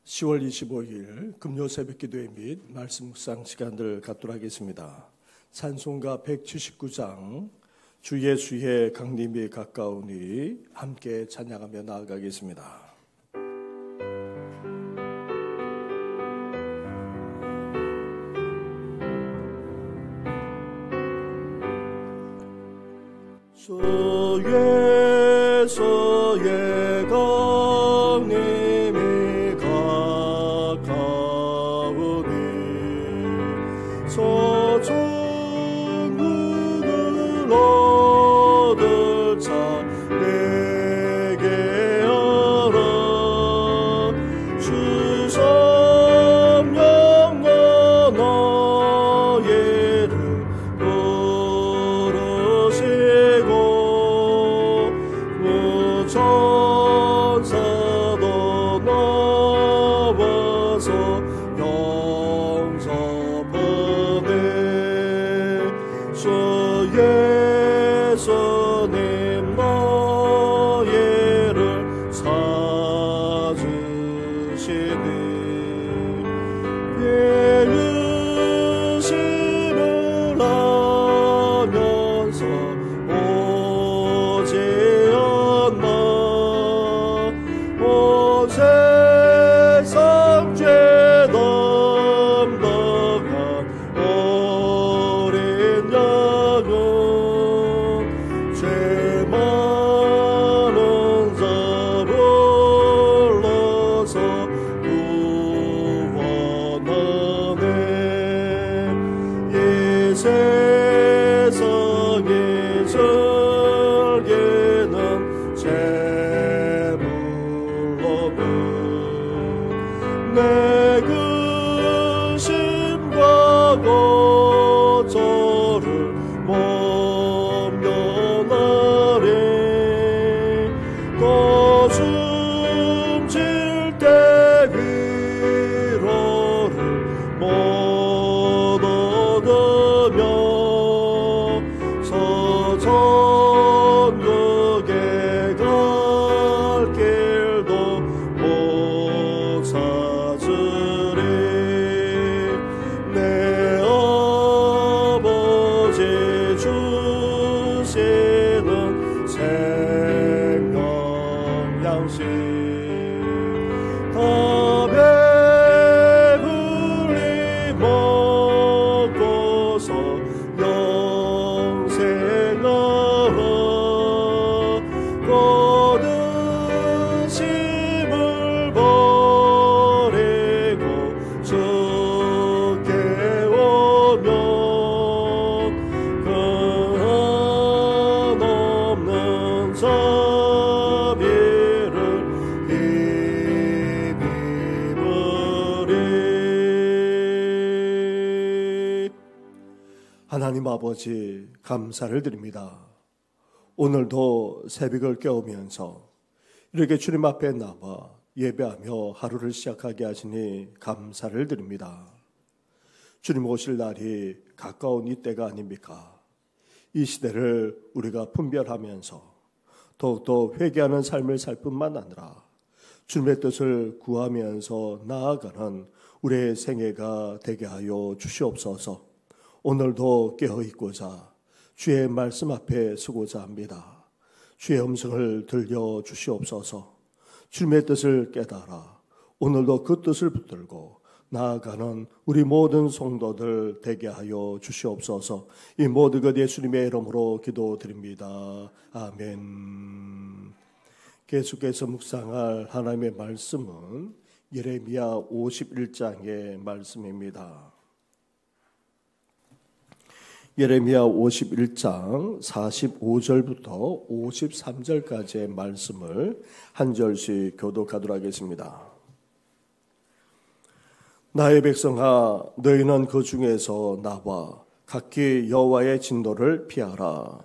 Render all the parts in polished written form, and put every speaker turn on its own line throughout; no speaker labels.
10월 25일 금요 새벽 기도회 및 말씀 묵상 시간을 갖도록 하겠습니다. 찬송가 179장 주 예수의 강림이 가까우니 함께 찬양하며 나아가겠습니다. 주 예수의 강림이 가까우니 서천국을 얻을 자 내게 알아. 주 성령과 너희를 부르시고 천사도 나와서 영접하네. 주 예수님 너희를 찾으시니 예의심을 하면서 오지 않나. 온 세상 죄 담당한 어린 양은 죄 많은 자 불러서 구원하네. 이 세상의 즐기는 제물로는 내 근심과 고초를 모면하리. 또 숨질 때 위로를 못 얻으며 서천국에 갈 길도 못 찾으리. 내 아버지 주시는 생명 양식 다 배불리 먹고서 영생하라. 모든 짐을 버리고 주께 오면 그 한없는 자비를 힘입으리. 하나님 아버지 감사를 드립니다. 오늘도 새벽을 깨우면서 이렇게 주님 앞에 나와 예배하며 하루를 시작하게 하시니 감사를 드립니다. 주님 오실 날이 가까운 이때가 아닙니까? 이 시대를 우리가 분별하면서 더욱더 회개하는 삶을 살 뿐만 아니라 주님의 뜻을 구하면서 나아가는 우리의 생애가 되게 하여 주시옵소서. 오늘도 깨어있고자 주의 말씀 앞에 서고자 합니다. 주의 음성을 들려주시옵소서. 주님의 뜻을 깨달아 오늘도 그 뜻을 붙들고 나아가는 우리 모든 성도들 되게 하여 주시옵소서. 이 모든 것 예수님의 이름으로 기도드립니다. 아멘. 계속해서 묵상할 하나님의 말씀은 예레미야 51장의 말씀입니다. 예레미야 51장 45절부터 53절까지의 말씀을 한 절씩 교독하도록 하겠습니다. 나의 백성아, 너희는 그 중에서 나와 각기 여호와의 진노를 피하라.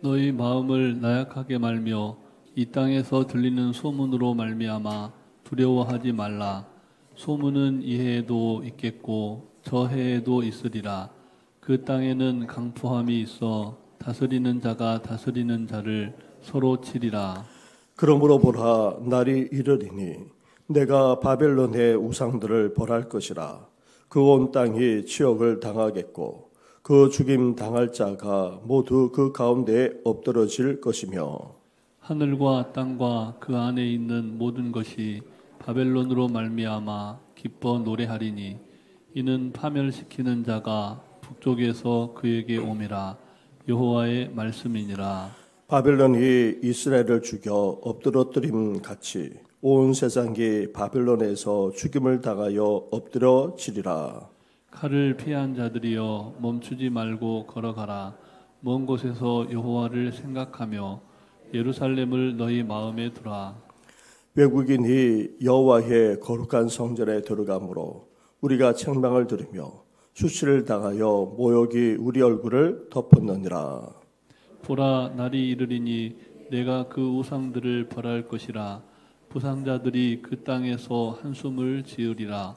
너희 마음을 나약하게 말며 이 땅에서 들리는 소문으로 말미암아 두려워하지 말라. 소문은 이 해에도 있겠고 저 해에도 있으리라. 그 땅에는 강포함이 있어 다스리는 자가 다스리는 자를 서로 치리라.
그러므로 보라, 날이 이르리니 내가 바벨론의 우상들을 벌할 것이라. 그 온 땅이 치욕을 당하겠고 그 죽임 당할 자가 모두 그 가운데에 엎드러질 것이며
하늘과 땅과 그 안에 있는 모든 것이 바벨론으로 말미암아 기뻐 노래하리니 이는 파멸시키는 자가 북쪽에서 그에게 옴이라. 여호와의 말씀이니라.
바벨론이 이스라엘을 죽여 엎드러뜨림 같이 온 세상이 바벨론에서 죽임을 당하여 엎드러지리라.
칼을 피한 자들이여 멈추지 말고 걸어가라. 먼 곳에서 여호와를 생각하며 예루살렘을 너희 마음에 두라.
외국인이 여호와의 거룩한 성전에 들어가므로 우리가 책망을 들으며 수치를 당하여 모욕이 우리 얼굴을 덮었느니라.
보라, 날이 이르리니 내가 그 우상들을 벌할 것이라. 부상자들이 그 땅에서 한숨을 지으리라.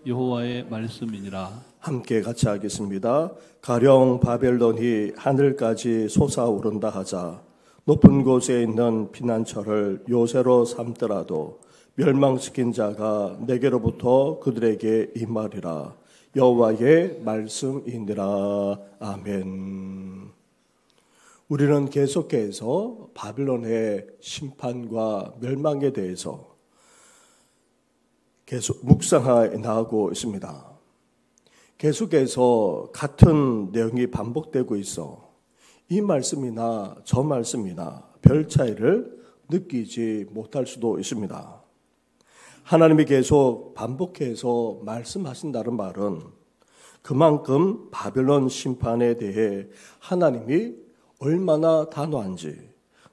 여호와의 말씀이니라.
함께 같이 하겠습니다. 가령 바벨론이 하늘까지 솟아오른다 하자 높은 곳에 있는 피난처를 요새로 삼더라도 멸망시킨 자가 내게로부터 그들에게 임하리라. 여호와의 말씀이니라. 아멘. 우리는 계속해서 바벨론의 심판과 멸망에 대해서 계속 묵상해 나가고 있습니다. 계속해서 같은 내용이 반복되고 있어 이 말씀이나 저 말씀이나 별 차이를 느끼지 못할 수도 있습니다. 하나님이 계속 반복해서 말씀하신다는 말은 그만큼 바벨론 심판에 대해 하나님이 얼마나 단호한지,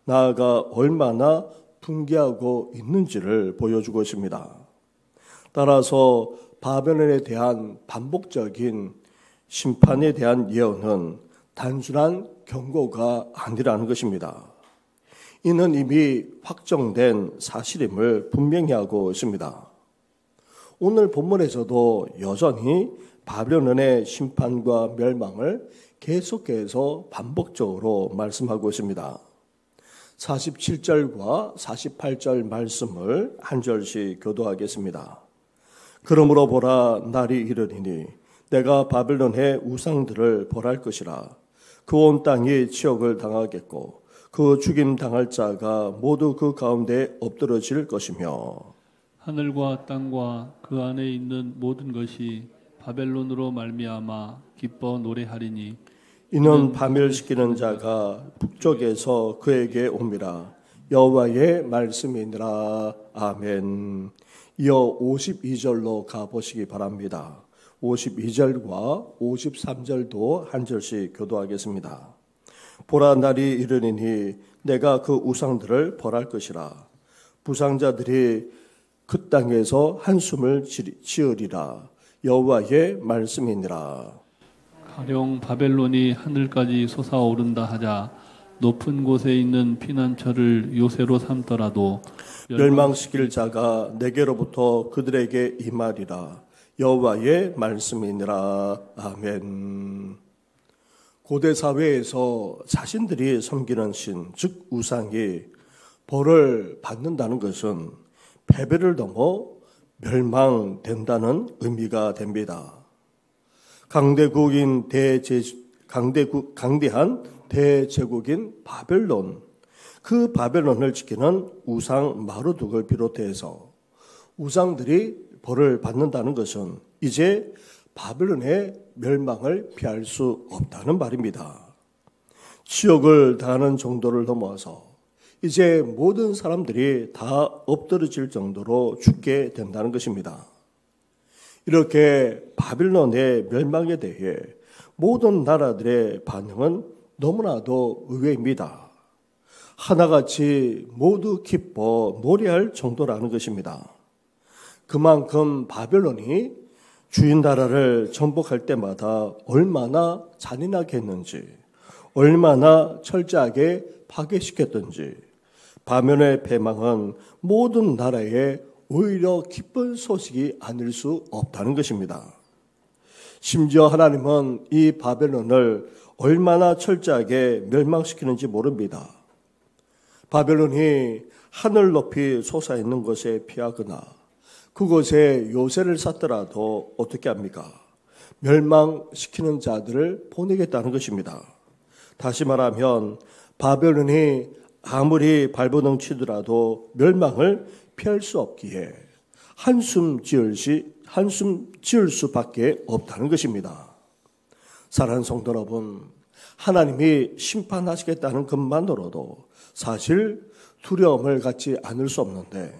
나아가 얼마나 분개하고 있는지를 보여주고 있습니다. 따라서 바벨론에 대한 반복적인 심판에 대한 예언은 단순한 경고가 아니라는 것입니다. 이는 이미 확정된 사실임을 분명히 하고 있습니다. 오늘 본문에서도 여전히 바벨론의 심판과 멸망을 계속해서 반복적으로 말씀하고 있습니다. 47절과 48절 말씀을 한 절씩 교도하겠습니다. 그러므로 보라, 날이 이르리니 내가 바벨론의 우상들을 벌할 것이라. 그 온 땅이 치욕을 당하겠고 그 죽임 당할 자가 모두 그 가운데 엎드러질 것이며
하늘과 땅과 그 안에 있는 모든 것이 바벨론으로 말미암아 기뻐 노래하리니
이는 파멸시키는 자가 북쪽에서 그에게 옵니다. 여호와의 말씀이니라. 아멘. 이어 52절로 가보시기 바랍니다. 52절과 53절도 한 절씩 교도하겠습니다. 보라, 날이 이르리니 내가 그 우상들을 벌할 것이라. 부상자들이 그 땅에서 한숨을 지으리라. 여호와의 말씀이니라.
가령 바벨론이 하늘까지 솟아오른다 하자 높은 곳에 있는 피난처를 요새로 삼더라도
멸망시킬 자가 내게로부터 그들에게 임하리라. 여호와의 말씀이니라. 아멘. 고대 사회에서 자신들이 섬기는 신, 즉 우상이 벌을 받는다는 것은 패배를 넘어 멸망된다는 의미가 됩니다. 강대한 대제국인 바벨론, 그 바벨론을 지키는 우상 마르둑을 비롯해서 우상들이 벌을 받는다는 것은 이제 바벨론의 멸망을 피할 수 없다는 말입니다. 치욕을 당하는 정도를 넘어서 이제 모든 사람들이 다 엎드러질 정도로 죽게 된다는 것입니다. 이렇게 바벨론의 멸망에 대해 모든 나라들의 반응은 너무나도 의외입니다. 하나같이 모두 기뻐 노래할 정도라는 것입니다. 그만큼 바벨론이 주인 나라를 정복할 때마다 얼마나 잔인하게 했는지, 얼마나 철저하게 파괴시켰던지, 바벨론의 패망은 모든 나라에 오히려 기쁜 소식이 아닐 수 없다는 것입니다. 심지어 하나님은 이 바벨론을 얼마나 철저하게 멸망시키는지 모릅니다. 바벨론이 하늘 높이 솟아있는 곳에 피하거나 그곳에 요새를 쌓더라도 어떻게 합니까? 멸망시키는 자들을 보내겠다는 것입니다. 다시 말하면 바벨론이 아무리 발버둥 치더라도 멸망을 피할 수 없기에 한숨 지을 수밖에 없다는 것입니다. 사랑하는 성도 여러분, 하나님이 심판하시겠다는 것만으로도 사실 두려움을 갖지 않을 수 없는데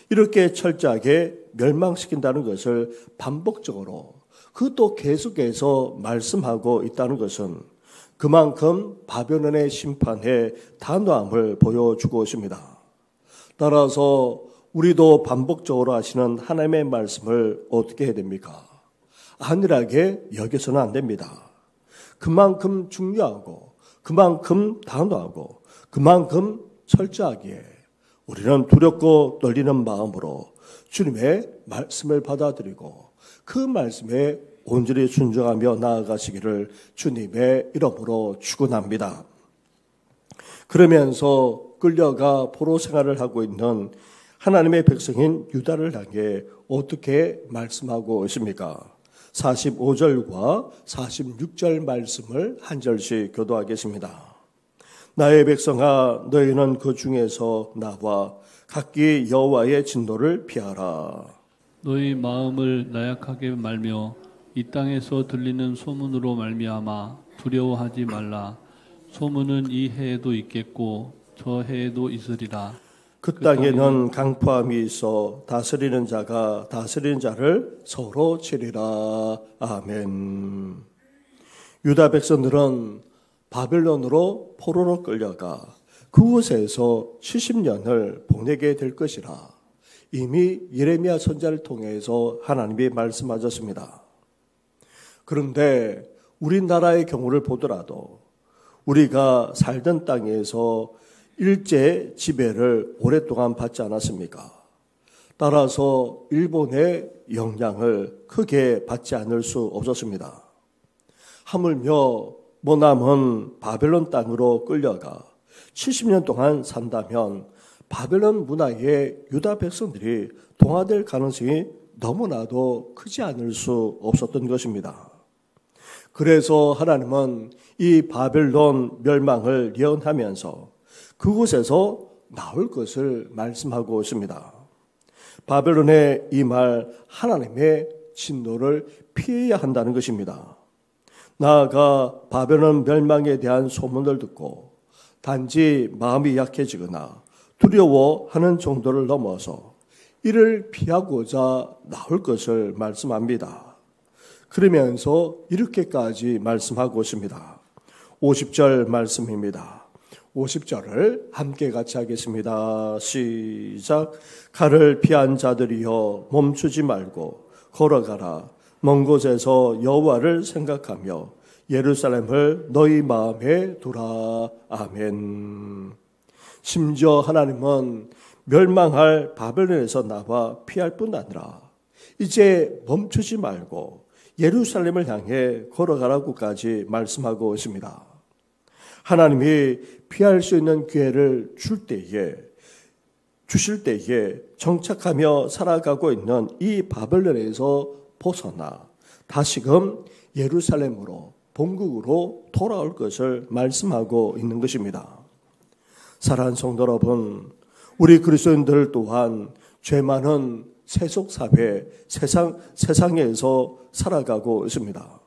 이렇게 철저하게 멸망시킨다는 것을 반복적으로 그것도 계속해서 말씀하고 있다는 것은 그만큼 바벨론의 심판의 단호함을 보여주고 있습니다. 따라서 우리도 반복적으로 하시는 하나님의 말씀을 어떻게 해야 됩니까? 안일하게 여겨서는 안 됩니다. 그만큼 중요하고 그만큼 단호하고 그만큼 철저하기에 우리는 두렵고 떨리는 마음으로 주님의 말씀을 받아들이고 그 말씀에 온전히 순종하며 나아가시기를 주님의 이름으로 축원합니다. 그러면서 끌려가 포로 생활을 하고 있는 하나님의 백성인 유다를 향해 어떻게 말씀하고 있습니까? 45절과 46절 말씀을 한 절씩 교도하겠습니다. 나의 백성아, 너희는 그 중에서 나와 각기 여호와의 진노를 피하라.
너희 마음을 나약하게 말며 이 땅에서 들리는 소문으로 말미암아 두려워하지 말라. 소문은 이 해에도 있겠고 저 해에도 있으리라.
그 땅에는 강포함이 있어 다스리는 자가 다스리는 자를 서로 치리라. 아멘. 유다 백성들은 바벨론으로 포로로 끌려가 그곳에서 70년을 보내게 될 것이라 이미 예레미야 선지자를 통해서 하나님이 말씀하셨습니다. 그런데 우리나라의 경우를 보더라도 우리가 살던 땅에서 일제 지배를 오랫동안 받지 않았습니까? 따라서 일본의 영향을 크게 받지 않을 수 없었습니다. 하물며 모남은 바벨론 땅으로 끌려가 70년 동안 산다면 바벨론 문화에 유다 백성들이 동화될 가능성이 너무나도 크지 않을 수 없었던 것입니다. 그래서 하나님은 이 바벨론 멸망을 예언하면서 그곳에서 나올 것을 말씀하고 있습니다. 바벨론의 이 말 하나님의 진노를 피해야 한다는 것입니다. 나아가 바벨론 멸망에 대한 소문을 듣고 단지 마음이 약해지거나 두려워하는 정도를 넘어서 이를 피하고자 나올 것을 말씀합니다. 그러면서 이렇게까지 말씀하고 있습니다. 50절 말씀입니다. 50절을 함께 같이 하겠습니다. 시작. 칼을 피한 자들이여 멈추지 말고 걸어가라. 먼 곳에서 여호와를 생각하며 예루살렘을 너희 마음에 두라. 아멘. 심지어 하나님은 멸망할 바벨론에서 나와 피할 뿐 아니라 이제 멈추지 말고 예루살렘을 향해 걸어가라고까지 말씀하고 있습니다. 하나님이 피할 수 있는 기회를 주실 때에 정착하며 살아가고 있는 이 바벨론에서 벗어나 다시금 예루살렘으로 본국으로 돌아올 것을 말씀하고 있는 것입니다. 사랑하는 성도 여러분, 우리 그리스도인들 또한 죄 많은 세속사회, 세상에서 살아가고 있습니다.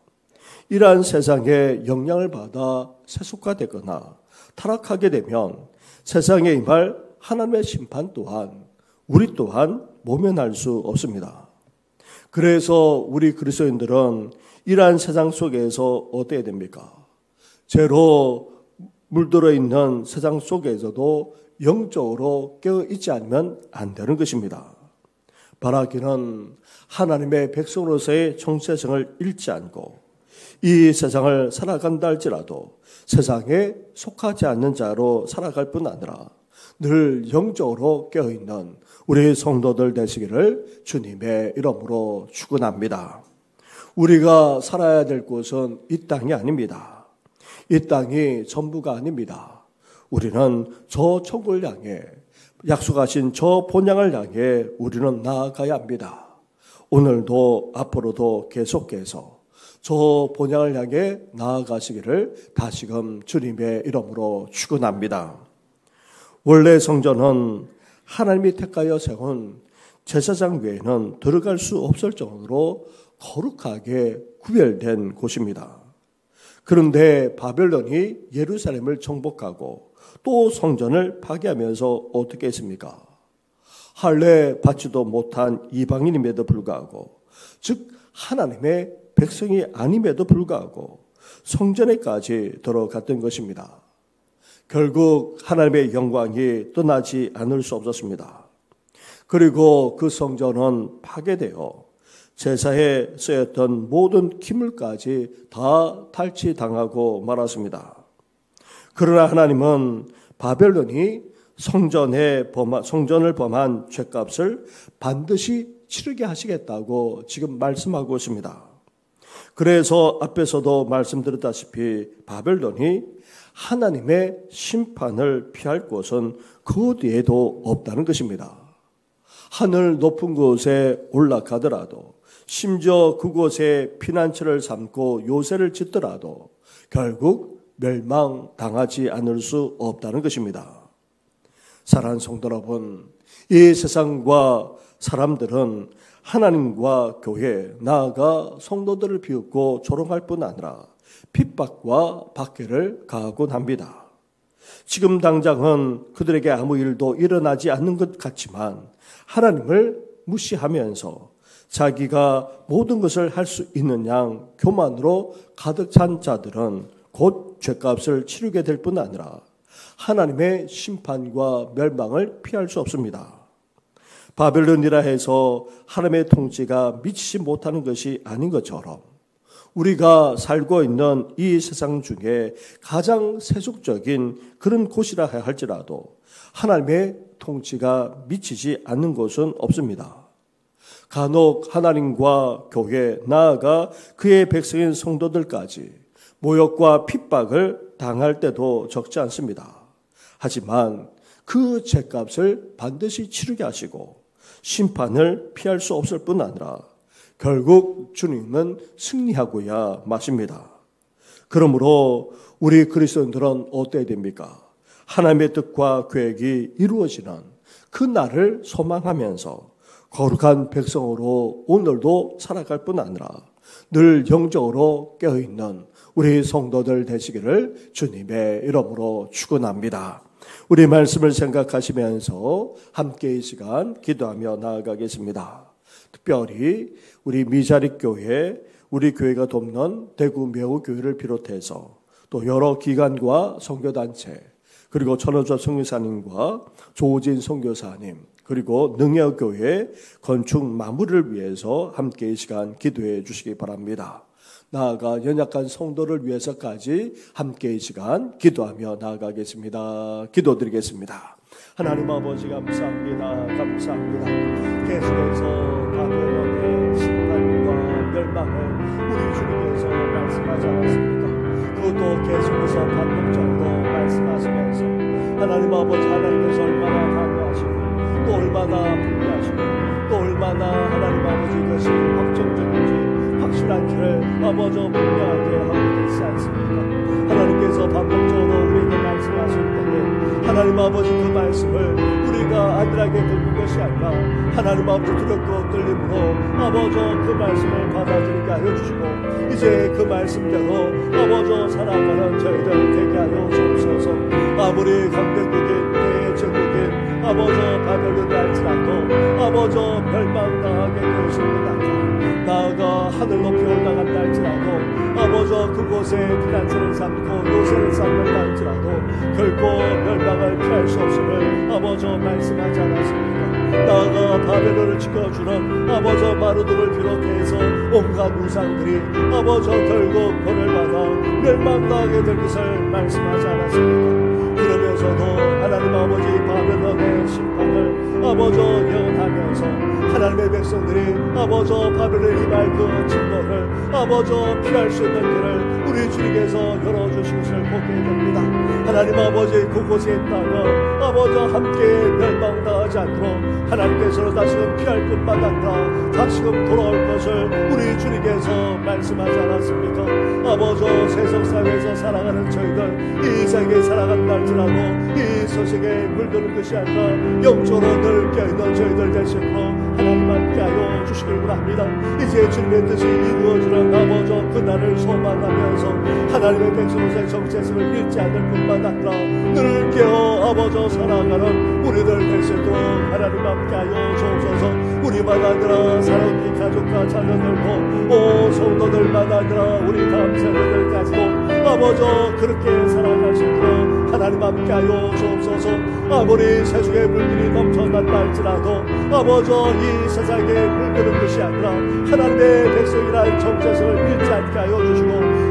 이러한 세상에 영향을 받아 세속화되거나 타락하게 되면 세상에 임할 하나님의 심판 또한 우리 또한 모면할 수 없습니다. 그래서 우리 그리스도인들은 이러한 세상 속에서 어때야 됩니까? 죄로 물들어 있는 세상 속에서도 영적으로 깨어있지 않으면 안 되는 것입니다. 바라기는 하나님의 백성으로서의 정체성을 잃지 않고 이 세상을 살아간다 할지라도 세상에 속하지 않는 자로 살아갈 뿐 아니라 늘 영적으로 깨어있는 우리 성도들 되시기를 주님의 이름으로 축원합니다. 우리가 살아야 될 곳은 이 땅이 아닙니다. 이 땅이 전부가 아닙니다. 우리는 저 천국을 향해 약속하신 저 본향을 향해 우리는 나아가야 합니다. 오늘도 앞으로도 계속해서 저 본향을 향해 나아가시기를 다시금 주님의 이름으로 축원합니다. 원래 성전은 하나님이 택하여 세운 제사장 외에는 들어갈 수 없을 정도로 거룩하게 구별된 곳입니다. 그런데 바벨론이 예루살렘을 정복하고 또 성전을 파괴하면서 어떻게 했습니까? 할례 받지도 못한 이방인임에도 불구하고, 즉 하나님의 백성이 아님에도 불구하고 성전에까지 들어갔던 것입니다. 결국 하나님의 영광이 떠나지 않을 수 없었습니다. 그리고 그 성전은 파괴되어 제사에 쓰였던 모든 기물까지 다 탈취당하고 말았습니다. 그러나 하나님은 바벨론이 성전을 범한 죄값을 반드시 치르게 하시겠다고 지금 말씀하고 있습니다. 그래서 앞에서도 말씀드렸다시피 바벨론이 하나님의 심판을 피할 곳은 그 어디에도 없다는 것입니다. 하늘 높은 곳에 올라가더라도, 심지어 그곳에 피난처를 삼고 요새를 짓더라도 결국 멸망당하지 않을 수 없다는 것입니다. 사랑하는 성도 여러분, 이 세상과 사람들은 하나님과 교회, 나아가 성도들을 비웃고 조롱할 뿐 아니라 핍박과 박해를 가하곤 합니다. 지금 당장은 그들에게 아무 일도 일어나지 않는 것 같지만 하나님을 무시하면서 자기가 모든 것을 할 수 있는 양 교만으로 가득 찬 자들은 곧 죄값을 치르게 될 뿐 아니라 하나님의 심판과 멸망을 피할 수 없습니다. 바벨론이라 해서 하나님의 통치가 미치지 못하는 것이 아닌 것처럼 우리가 살고 있는 이 세상 중에 가장 세속적인 그런 곳이라 할지라도 하나님의 통치가 미치지 않는 곳은 없습니다. 간혹 하나님과 교회, 나아가 그의 백성인 성도들까지 모욕과 핍박을 당할 때도 적지 않습니다. 하지만 그 죄값을 반드시 치르게 하시고 심판을 피할 수 없을 뿐 아니라 결국 주님은 승리하고야 마십니다. 그러므로 우리 그리스도인들은 어때야 됩니까? 하나님의 뜻과 계획이 이루어지는 그 날을 소망하면서 거룩한 백성으로 오늘도 살아갈 뿐 아니라 늘 영적으로 깨어있는 우리 성도들 되시기를 주님의 이름으로 축원합니다. 우리 말씀을 생각하시면서 함께 이 시간 기도하며 나아가겠습니다. 특별히 우리 미자립 교회, 우리 교회가 돕는 대구 매우교회를 비롯해서 또 여러 기관과 선교단체, 그리고 천호조 선교사님과 조진 선교사님, 그리고 능여교회 건축 마무리를 위해서 함께 이 시간 기도해 주시기 바랍니다. 나아가 연약한 성도를 위해서까지 함께 이 시간 기도하며 나아가겠습니다. 기도드리겠습니다. 하나님 아버지 감사합니다. 감사합니다. 계속해서 바벨론의 심판과 멸망을 우리 주님께서 말씀하지 않았습니까? 그것도 계속해서 반복적으로 말씀하시면서 하나님 아버지, 하나님께서 얼마나 강요하시고 또 얼마나 불리하시고 또 얼마나 하나님 아버지 이것이 확정적인지 확실한지를 아버지 분명하게 하고 계시지 않습니까? 하나님께서 반복적으로 우리에게 말씀하실 때에 하나님 아버지 그 말씀을 우리가 안일하게 듣는 것이 아니라 하나님 아버지 두렵고 떨림으로 아버지 그 말씀을 받아들이게 하여 주시고 이제 그 말씀대로 아버지 살아가는 저희들 되게 하여 주옵소서. 아무리 강대국인 대제국인 아버지 바벨론이 할지라도 아버지 멸망당하게 되시는 나아가 하늘 높이 올라간다 할지라도 아버지 그곳에 피난처를 삼고 요새를 삼는다 할지라도 결코 멸망을 피할 수 없음을 아버지 말씀하지 않았습니까? 나아가 바벨론을 지켜주는 아버지 마루들을 비롯해서 온갖 우상들이 아버지 결국 벌을 받아 멸망당하게 될 것을 말씀하지 않았습니까? 그러면서도 하나님 아버지 바벨론의 심판을 아버지 예언하면서 하나님의 백성 백성들이 아버저 바벨론에 임할 그 진노를 아버저 피할 수 있는 길을 우리 주님께서 열어주신 것을 보게 됩니다. 하나님 아버지 그곳에 있다가 아버저 함께 멸망당하지 않도록 하나님께서는 다시금 피할 뿐만 아니라 다시금 돌아올 것을 우리 주님께서 말씀하지 않았습니까? 아버저 세상사회에서 살아가는 저희들 이 세계에 살아간다 할지라도 이 소식에 물드는 것이 아니라 영적으로 늘 껴있는 저희들 되시고 하나님 함께하여 주시길 원합니다. 이제 주님의 뜻이 이루어지는 아버저 그날을 소망하면서 하나님의 백성으로서의 정체성을 잃지 않을 뿐만 아니라 늘 깨어 아버저 살아가는 우리들 될 수 있도록 하나님 함께하여 주옵소서. 우리만 아니라 사랑의 가족과 자녀들도 오 성도들만 아니라 우리 다음 세대들까지도 아버저 그렇게 살아갈 수 있도록 하나님 함께하여 주옵소서. 아무리 세상에 물들이 넘쳐난다 할지라도 아버저 이 세상에 물드는 것이 아니라 하나님의 백성이라는 정체성을 잃지 않게 하여 주시고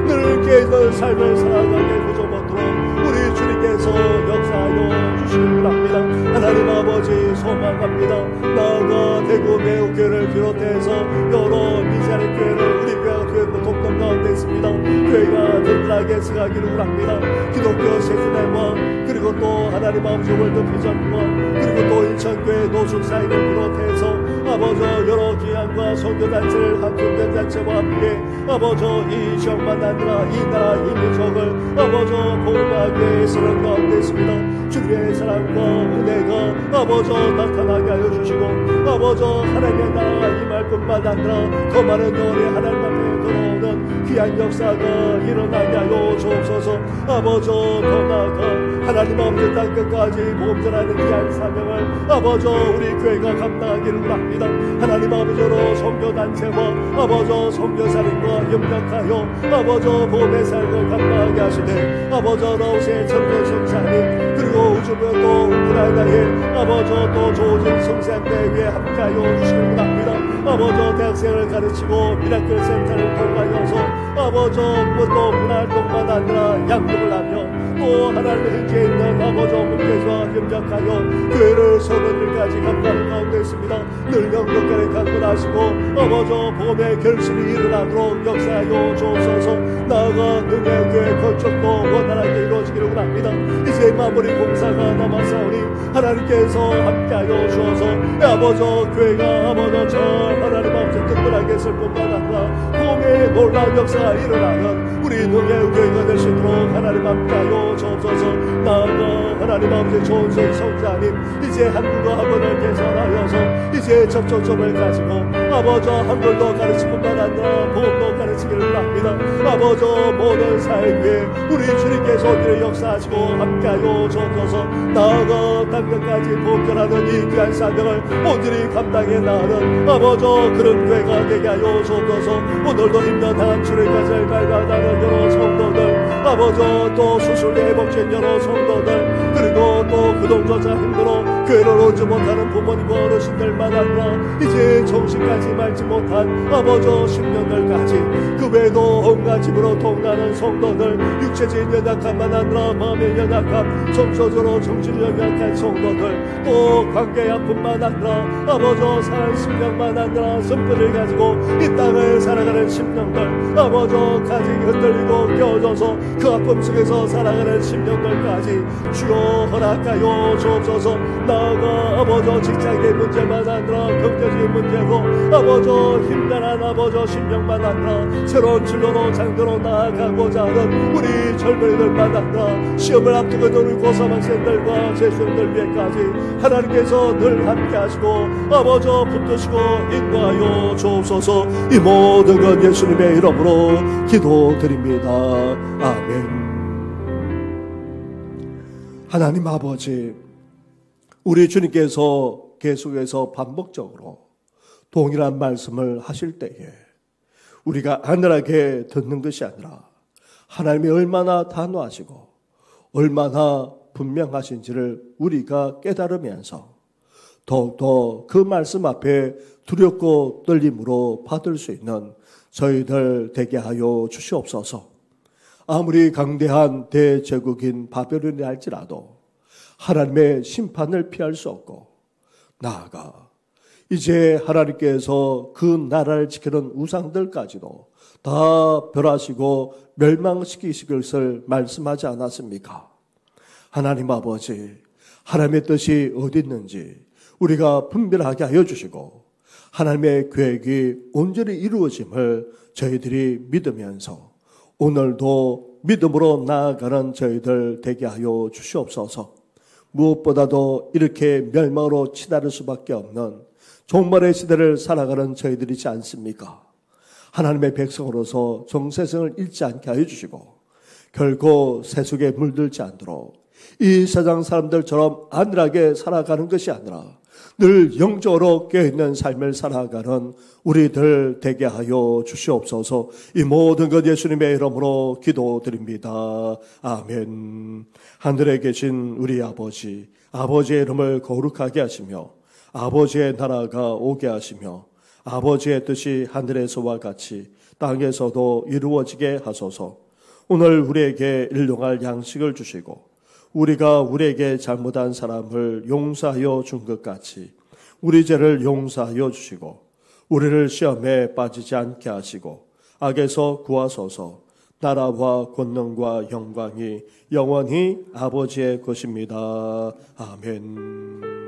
늘 깨어있는 삶을 살아가게 구조받도록 우리 주님께서 역사하여 주시길 바랍니다. 하나님 아버지 소망합니다. 나아가 대구 매우교회를 비롯해서 여러 미자리 교회를 우리 교회가 교회도 돕는 가운데 있습니다. 교회가 든든하게 서가기를 원합니다. 기독교 세대와 그리고 또 하나님 아버지 월드비전과 그리고 또 인천교회 노숙사인을 비롯해서 아버저 여러 기관과 선교단체를 한국교단체와 함께 아버저 이 지역만 아니라 이 나라 이 민족을 아버저 보호하기 위해서는 가운데 있습니다. 주님의 사랑과 은혜가 아버저 나타나게 하여 주시고 아버저 하나님의 나라가 임할 뿐만 아니라 더 많은 영혼이 하나님 앞에 돌아오는 귀한 역사가 일어나게 하여 주옵소서. 아버저 더 나아가 하나님 아버지 땅끝까지 복음전하는 귀한 사명을 아버저 우리 교회가 감당하기를 원합니다. 하나님 아버지로 선교단체와 아버저 선교사님과 협력하여 아버저 복음의 삶을 감당하게 하시되 아버저 라오스의 전도 성사님 그리고 우주변도 우크라이나의 아버저 또 조진 성산대회에 함께하여 주시길 원합니다. 아버저 대학생을 가르치고 미라클 센터를 통하여서 아버저 또 문화활동만 아니라 양육을 하며 또 하나님의 행지에 있는 아버저 목회자와 협력하여 교회를 서는 일까지 감당하는 가운데 있습니다. 늘 영역간에 강건하시고 아버저 복음의 결실이 일어나도록 역사하여 주옵소서. 나아가 능의 교회 건축도 원활하게 이루어지기를 원합니다. 이제 마무리 공사가 남아사오니 하나님께서 함께하여 주어서 아버저 교회가 아버저 저 하나님 아버지 든든하게 쓸 뿐만 아니라 복음의 놀라운 역사가 일어나는 우리 능의 교회가 될 수 있도록 하나님 함께하여 주옵소서. 나아가 하나님 아버지 좋은 성자님 이제 한국어 학원을 개설하여서 이제 접촉점을 가지고 아버저 한글도 가르칠 뿐만 아니라 복음도 가르치기를 합니다. 아버저 모든 사회 위에 우리 주님께서 오늘 역사하시고 함께하여 주옵소서. 나아가 땅끝까지 복전하는 이 귀한 사명을 온전히 감당해 나가는 아버저 그런 교회가 되게 하여 주옵소서. 오늘도 힘든 한 주의 것을 발견하는 여러 성도들 아버저 또 수술에 회복된 여러 성도들 그리고 또 그동조차 힘들어 교회를 오지 못하는 부모님과 어르신들만 아니라 이제 정신까지 맑지 못한 아버저 10년들까지 그 외에도 온갖 집으로 통나는 성도들 육체적인 연약함만 아니라 마음의 연약함 정서적으로 정신적 연약한 성도들 또 관계 아픔만 아니라 아버저 사는 심령만 아니라 선불을 가지고 이 땅을 살아가는 심령들 아버저 가정이 흔들리고 깨어져서 그 아픔 속에서 살아가는 심령들까지 주여 허락하여 주옵소서. 나아가 아버저 직장의 문제만 아니라 경제적인 문제로 아버저 힘들한 아버저 심령만 아니라 새로운 진로로 장도로 나아가고자 하는 우리 젊은이들만 아니라 시험을 앞두고 있는 고사학생들과 재수생들 위에까지 하나님께서 늘 함께 하시고 아버저 붙드시고 인도하여 주옵소서. 이 모든 것 예수님의 이름으로 기도드립니다. 아멘. 하나님 아버지 우리 주님께서 계속해서 반복적으로 동일한 말씀을 하실 때에 우리가 안일하게 듣는 것이 아니라 하나님이 얼마나 단호하시고 얼마나 분명하신지를 우리가 깨달으면서 더욱더 그 말씀 앞에 두렵고 떨림으로 받을 수 있는 저희들 되게 하여 주시옵소서. 아무리 강대한 대제국인 바벨론이 할지라도 하나님의 심판을 피할 수 없고 나아가 이제 하나님께서 그 나라를 지키는 우상들까지도 다 멸하시고 멸망시키실 것을 말씀하지 않았습니까? 하나님 아버지, 하나님의 뜻이 어디 있는지 우리가 분별하게 하여 주시고 하나님의 계획이 온전히 이루어짐을 저희들이 믿으면서 오늘도 믿음으로 나아가는 저희들 되게 하여 주시옵소서. 무엇보다도 이렇게 멸망으로 치달을 수밖에 없는 종말의 시대를 살아가는 저희들이지 않습니까? 하나님의 백성으로서 정체성을 잃지 않게 하여 주시고 결코 세속에 물들지 않도록 이 세상 사람들처럼 안일하게 살아가는 것이 아니라 늘 영적으로 깨어있는 삶을 살아가는 우리들 되게 하여 주시옵소서. 이 모든 것 예수님의 이름으로 기도드립니다. 아멘. 하늘에 계신 우리 아버지, 아버지의 이름을 거룩하게 하시며 아버지의 나라가 오게 하시며 아버지의 뜻이 하늘에서와 같이 땅에서도 이루어지게 하소서. 오늘 우리에게 일용할 양식을 주시고 우리가 우리에게 잘못한 사람을 용서하여 준 것 같이 우리 죄를 용서하여 주시고 우리를 시험에 빠지지 않게 하시고 악에서 구하소서. 나라와 권능과 영광이 영원히 아버지의 것입니다. 아멘.